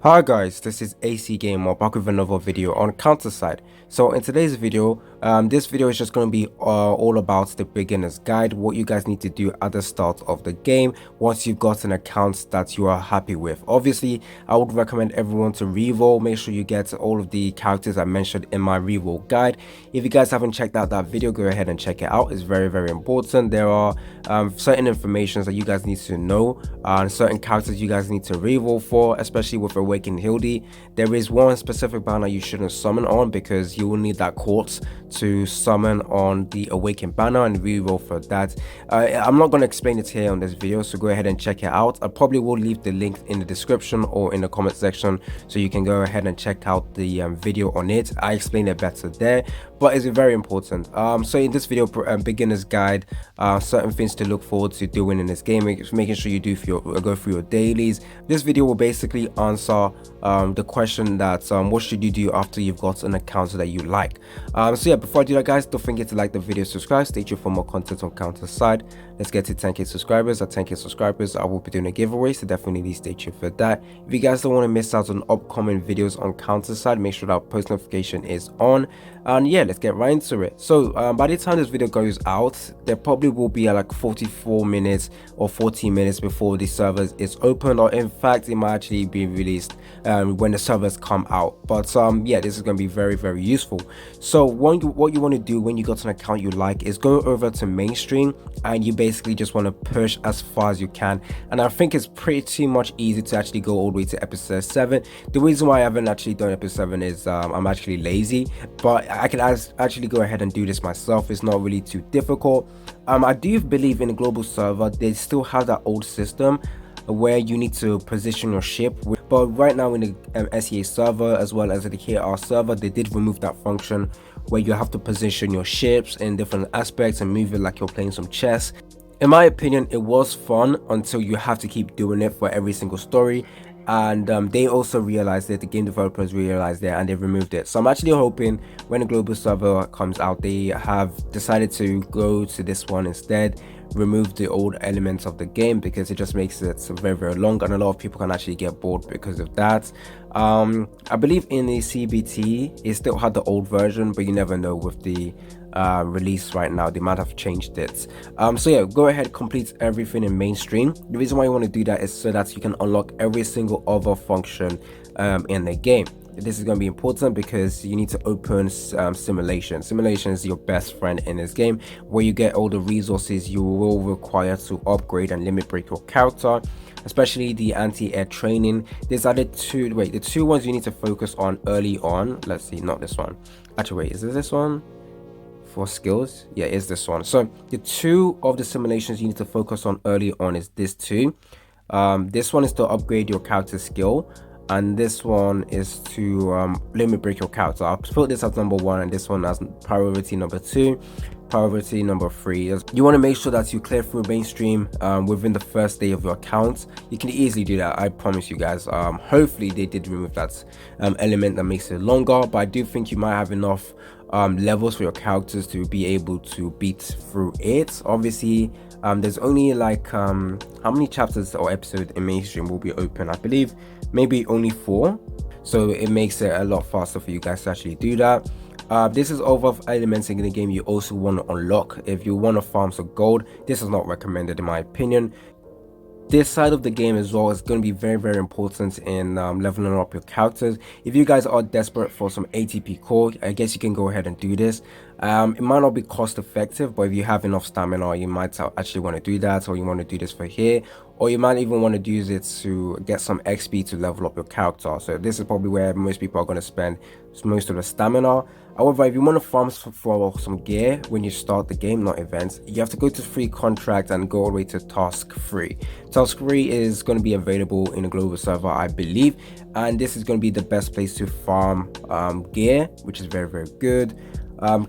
Hi guys, this is AC Gamer back with another video on counter side. So in today's video, this video is just going to be all about the beginner's guide, what you guys need to do at the start of the game once you've got an account that you are happy with. Obviously, I would recommend everyone to reroll. Make sure you get all of the characters I mentioned in my reroll guide. If you guys haven't checked out that video, go ahead and check it out. It's very important. There are certain information that you guys need to know and certain characters you guys need to reroll for, especially with Awakened Hildy. There is one specific banner you shouldn't summon on because you will need that quartz to summon on the Awakened banner and reroll for that. I'm not going to explain it here on this video, so go ahead and check it out. I probably will leave the link in the description or in the comment section so you can go ahead and check out the video on it. I explain it better there, but it's very important. So in this video, beginner's guide, certain things to look forward to doing in this game, making sure you go through your dailies. This video will basically answer the question that what should you do after you've got an account that you like. So yeah, before I do that guys, don't forget to like the video, subscribe, stay tuned for more content on counter side. Let's get to 10k subscribers. At 10k subscribers, I will be doing a giveaway, so definitely stay tuned for that. If you guys don't want to miss out on upcoming videos on counter side, make sure that post notification is on. And yeah, let's get right into it. So by the time this video goes out, there probably will be like 44 minutes or 40 minutes before the servers is open, or in fact it might actually be released when the servers come out. But yeah, this is going to be very useful. So what you want to do when you got an account you like is go over to mainstream, and you basically just want to push as far as you can. And I think it's pretty much easy to actually go all the way to episode 7. The reason why I haven't actually done episode 7 is I'm actually lazy, but I can actually go ahead and do this myself. It's not really too difficult. I do believe in a global server they still have that old system where you need to position your ship, but right now in the SEA server as well as the KR server, they did remove that function where you have to position your ships in different aspects and move it like you're playing some chess. In my opinion, it was fun until you have to keep doing it for every single story. And they also realized it, the game developers realized it, and they removed it. So I'm actually hoping when the global server comes out, they have decided to go to this one instead, remove the old elements of the game, because it just makes it very long, and a lot of people can actually get bored because of that. I believe in the CBT it still had the old version, but you never know with the release right now, they might have changed it. So yeah, go ahead, complete everything in mainstream. The reason why you want to do that is so that you can unlock every single other function in the game. This is going to be important because you need to open simulation. Simulation is your best friend in this game, where you get all the resources you will require to upgrade and limit break your character, especially the anti-air training. There's the two ones you need to focus on early on. Let's see, not this one. Actually, wait, is it this one? For skills, yeah, it's this one. So the two of the simulations you need to focus on early on is this two. This one is to upgrade your character skill, and this one is to limit break your character. I'll put this as number 1 and this one as priority number 2. Priority number 3 is you want to make sure that you clear through mainstream within the first day of your account. You can easily do that, I promise you guys. Hopefully they did remove that element that makes it longer, but I do think you might have enough levels for your characters to be able to beat through it. Obviously there's only like how many chapters or episodes in mainstream will be open? I believe maybe only 4, so it makes it a lot faster for you guys to actually do that. This is other elements in the game you also want to unlock. If you want to farm some gold, this is not recommended in my opinion. This side of the game as well is going to be very important in leveling up your characters. If you guys are desperate for some ATP core, I guess you can go ahead and do this. It might not be cost effective, but if you have enough stamina, you might actually want to do that, or you want to do this for here, or you might even want to use it to get some XP to level up your character. So this is probably where most people are going to spend most of the stamina. However, if you want to farm for some gear when you start the game, not events, you have to go to free contract and go all the way to task 3. Task 3 is going to be available in a global server, I believe, and this is going to be the best place to farm gear, which is very good.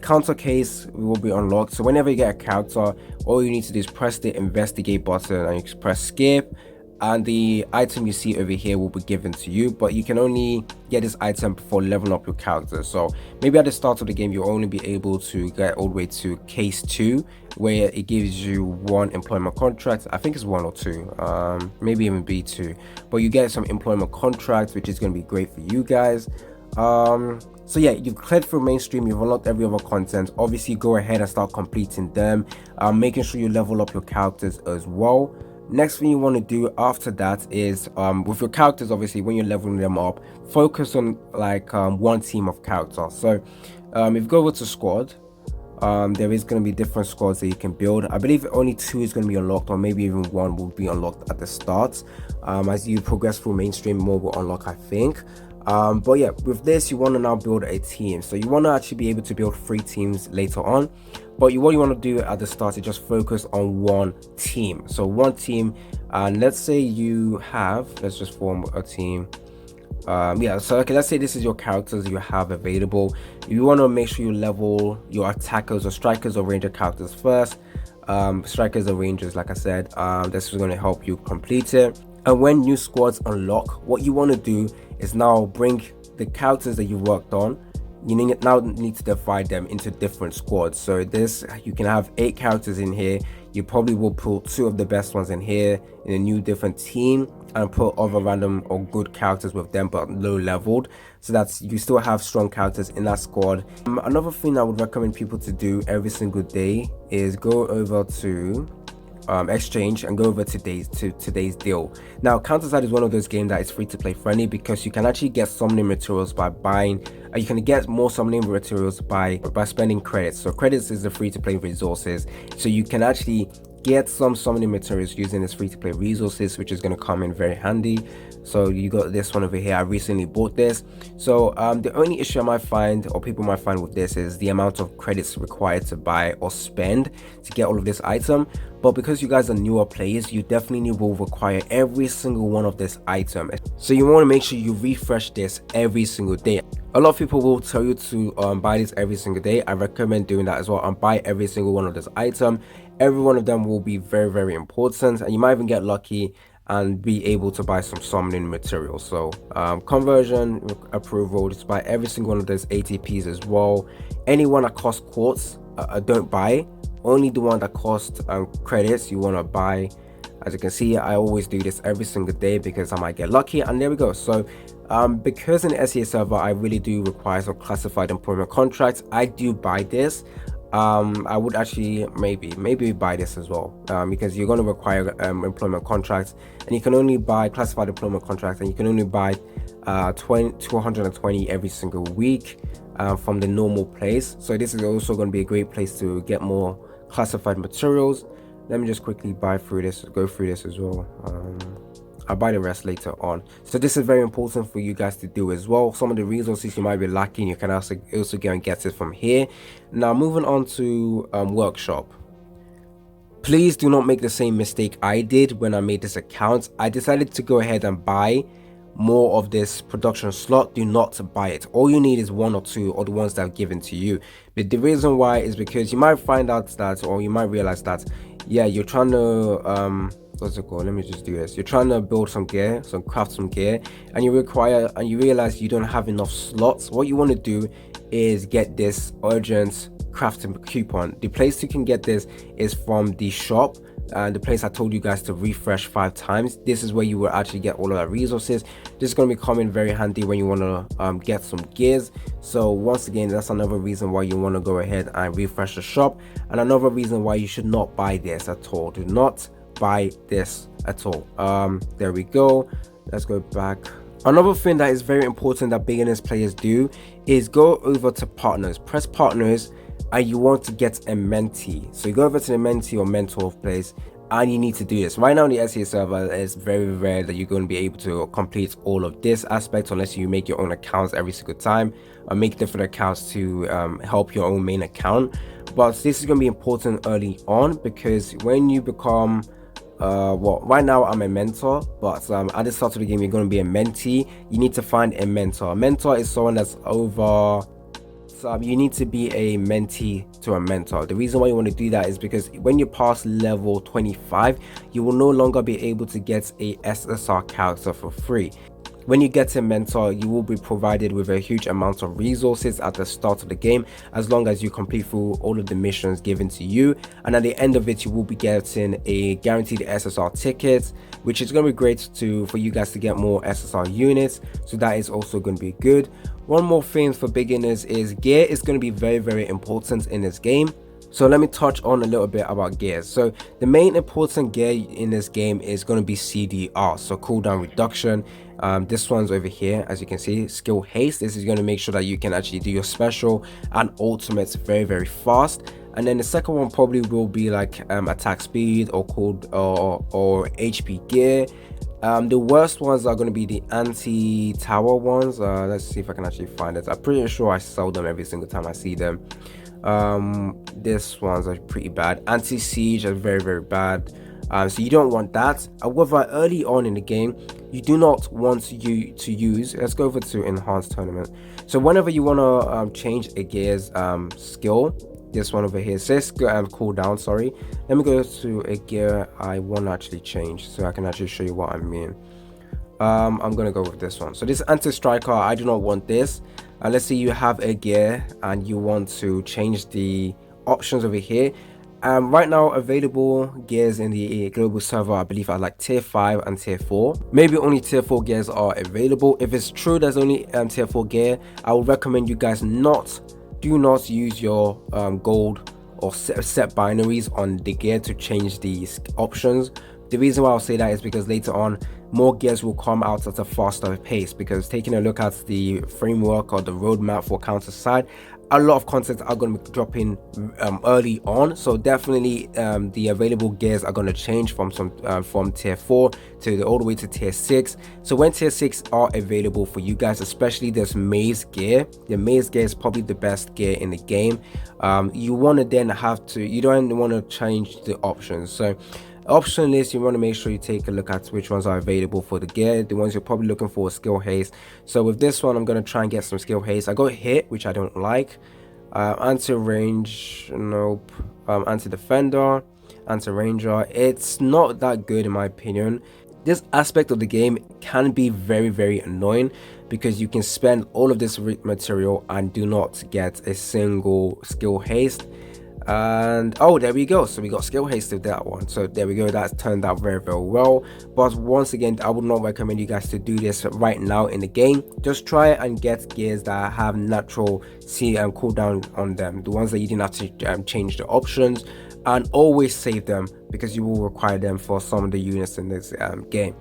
Counter case will be unlocked, so whenever you get a character, all you need to do is press the investigate button and you press skip, and the item you see over here will be given to you, but you can only get this item before leveling up your character. So maybe at the start of the game you'll only be able to get all the way to case 2, where it gives you 1 employment contract. I think it's 1 or 2, maybe even B2, but you get some employment contracts, which is going to be great for you guys. So yeah, you've cleared through mainstream, you've unlocked every other content. Obviously go ahead and start completing them, making sure you level up your characters as well. Next thing you want to do after that is with your characters, obviously when you're leveling them up, focus on like one team of characters. So if you go over to squad, there is going to be different squads that you can build. I believe only 2 is going to be unlocked, or maybe even 1 will be unlocked at the start. As you progress through mainstream, more will unlock, I think. But yeah, with this you want to now build a team. So you want to actually be able to build 3 teams later on, but what you want to do at the start is just focus on one team. So one team, and let's say you have, let's just form a team. Yeah, so okay, let's say this is your characters you have available. You want to make sure you level your attackers or strikers or ranger characters first. Strikers or rangers, like I said, this is going to help you complete it. And when new squads unlock, what you want to do is now bring the characters that you worked on. You now need to divide them into different squads. So this, you can have 8 characters in here. You probably will put 2 of the best ones in here in a new different team, and put other random or good characters with them but low leveled, so that you still have strong characters in that squad. Another thing I would recommend people to do every single day is go over to exchange and go over to today's deal. Now Counterside is one of those games that is free to play friendly, because you can actually get summoning materials by buying, you can get more summoning materials by spending credits. So credits is the free to play resources, so you can actually get some summoning materials using this free to play resources, which is going to come in very handy. So you got this one over here. I recently bought this. So the only issue I might find, or people might find with this, is the amount of credits required to buy or spend to get all of this item. But because you guys are newer players, you definitely will require every single one of this item. So you want to make sure you refresh this every single day. A lot of people will tell you to buy this every single day. I recommend doing that as well, and buy every single one of this item. Every one of them will be very, very important, and you might even get lucky and be able to buy some summoning materials. So conversion approval, just buy every single one of those ATPs as well. Anyone that costs quartz, don't buy. Only the one that costs credits you want to buy. As you can see, I always do this every single day because I might get lucky. And there we go. So because in the SEA server I really do require some classified employment contracts, I do buy this. I would actually maybe buy this as well, because you're going to require employment contracts, and you can only buy classified employment contracts, and you can only buy 220 every single week from the normal place. So this is also going to be a great place to get more classified materials. Let me just quickly go through this as well. I'll buy the rest later on. So this is very important for you guys to do as well. Some of the resources you might be lacking, you can also go and get it from here. Now moving on to workshop. Please do not make the same mistake I did when I made this account. I decided to go ahead and buy more of this production slot. Do not buy it. All you need is 1 or 2, or the ones that are given to you. But the reason why is because you might find out that, or you might realize that, yeah, you're trying to what's it called, let me just do this, you're trying to build some gear, craft some gear, and you realize you don't have enough slots. What you want to do is get this urgent crafting coupon. The place you can get this is from the shop, and the place I told you guys to refresh 5 times. This is where you will actually get all of that resources. This is going to be coming very handy when you want to get some gears. So once again, that's another reason why you want to go ahead and refresh the shop, and another reason why you should not buy this at all. Do not buy this at all. There we go. Let's go back. Another thing that is very important that beginners players do is go over to partners. Press partners, and you want to get a mentee. So you go over to the mentee or mentor place, and you need to do this. Right now on the SEA server, it's very rare that you're going to be able to complete all of this aspect unless you make your own accounts every single time, or make different accounts to help your own main account. But this is going to be important early on, because when you become well, right now I'm a mentor, but at the start of the game you're going to be a mentee. You need to find a mentor. A mentor is someone that's over you need to be a mentee to a mentor. The reason why you want to do that is because when you pass level 25, you will no longer be able to get a SSR character for free. When you get a mentor, you will be provided with a huge amount of resources at the start of the game, as long as you complete through all of the missions given to you, and at the end of it you will be getting a guaranteed SSR ticket, which is going to be great for you guys to get more SSR units, so that is also going to be good. One more thing for beginners is gear is going to be very important in this game. So let me touch on a little bit about gears. So the main important gear in this game is going to be CDR, so cooldown reduction. This one's over here, as you can see, skill haste. This is going to make sure that you can actually do your special and ultimates very fast. And then the second one probably will be like attack speed or HP gear. The worst ones are going to be the anti-tower ones. Let's see if I can actually find it. I'm pretty sure I sell them every single time I see them. This ones are pretty bad. Anti-siege are very bad. So you don't want that. However, early on in the game, you do not want you to use, let's go over to enhanced tournament. So whenever you want to change a gear's skill, this one over here says cooldown, sorry. Let me go to a gear I want to actually change so I can actually show you what I mean. I'm gonna go with this one. So this anti-striker, I do not want this. Let's say you have a gear and you want to change the options over here. Right now available gears in the global server, I believe, are like tier 5 and tier 4. Maybe only tier 4 gears are available. If it's true there's only tier 4 gear, I would recommend you guys do not use your gold or set binaries on the gear to change these options. The reason why I'll say that is because later on more gears will come out at a faster pace, because taking a look at the framework or the roadmap for Counter-Side, a lot of content are going to be dropping early on. So definitely the available gears are going to change from tier 4 to all the way to tier 6. So when tier 6 are available for you guys, especially this maze gear, the maze gear is probably the best gear in the game. You want to then you don't want to change the options. So option list, you want to make sure you take a look at which ones are available for the gear. The ones you're probably looking for is skill haste. So with this one, I'm going to try and get some skill haste. I got hit, which I don't like. Anti-range, nope. Anti-defender, anti-ranger, it's not that good in my opinion. This aspect of the game can be very annoying, because you can spend all of this material and do not get a single skill haste. And oh, there we go, so we got skill haste with that one. So there we go, that's turned out very well. But once again, I would not recommend you guys to do this right now in the game. Just try and get gears that have natural cooldown on them, the ones that you didn't have to change the options, and always save them, because you will require them for some of the units in this game.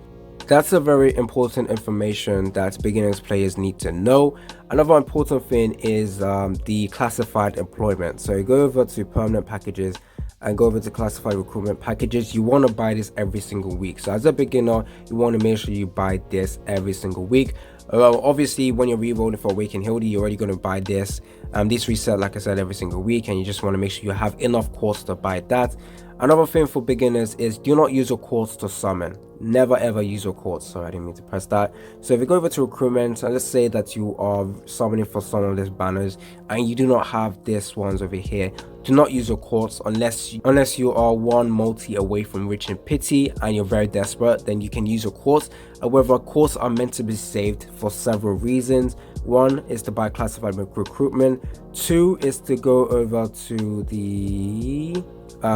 That's a very important information that beginners players need to know. Another important thing is the classified employment. So you go over to permanent packages and go over to classified recruitment packages. You want to buy this every single week. So as a beginner, you want to make sure you buy this every single week. Obviously when you're rerolling for Awakened Hildy, you're already going to buy this. This reset, like I said, every single week, and you just want to make sure you have enough quartz to buy that. Another thing for beginners is do not use your quartz to summon. Never ever use your quartz. Sorry, I didn't mean to press that. So if you go over to recruitment, and let's say that you are summoning for some of these banners and you do not have these ones over here, do not use your quartz unless you are one multi away from reaching pity and you're very desperate. Then you can use your quartz. However, quartz are meant to be saved for several reasons. One is to buy classified recruitment. Two is to go over to the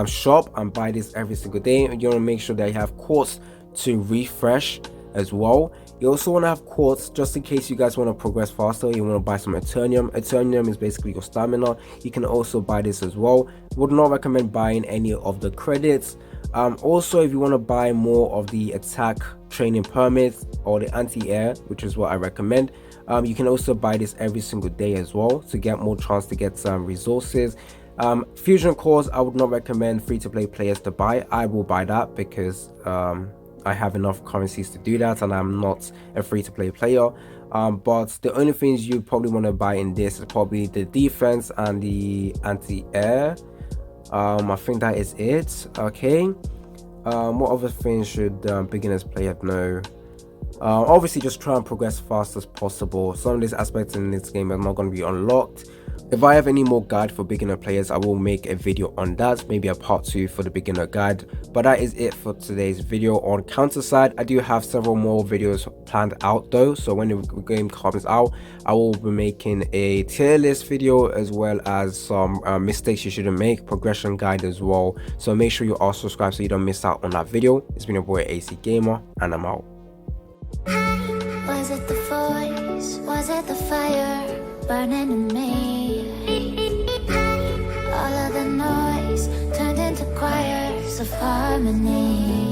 shop and buy this every single day. You want to make sure that you have quartz to refresh as well. You also want to have quartz just in case you guys want to progress faster. You want to buy some Eternium. Eternium is basically your stamina. You can also buy this as well. Would not recommend buying any of the credits. Also, if you want to buy more of the attack training permits or the anti-air, which is what I recommend, you can also buy this every single day as well to get more chance to get some resources. Fusion cores, I would not recommend free-to-play players to buy. I will buy that because I have enough currencies to do that, and I'm not a free-to-play player. But the only things you probably want to buy in this is probably the defense and the anti-air. I think that is it. Okay. What other things should beginners player know? Obviously just try and progress fast as possible. Some of these aspects in this game are not going to be unlocked. If I have any more guide for beginner players, I will make a video on that, maybe a part 2 for the beginner guide. But that is it for today's video on counter side. I do have several more videos planned out though, so when the game comes out, I will be making a tier list video as well as some mistakes you shouldn't make, progression guide as well. So make sure you are subscribed so you don't miss out on that video. It's been your boy AC Gamer, and I'm out. Was it the voice? Was it the fire burning in me? All of the noise turned into choirs of harmony.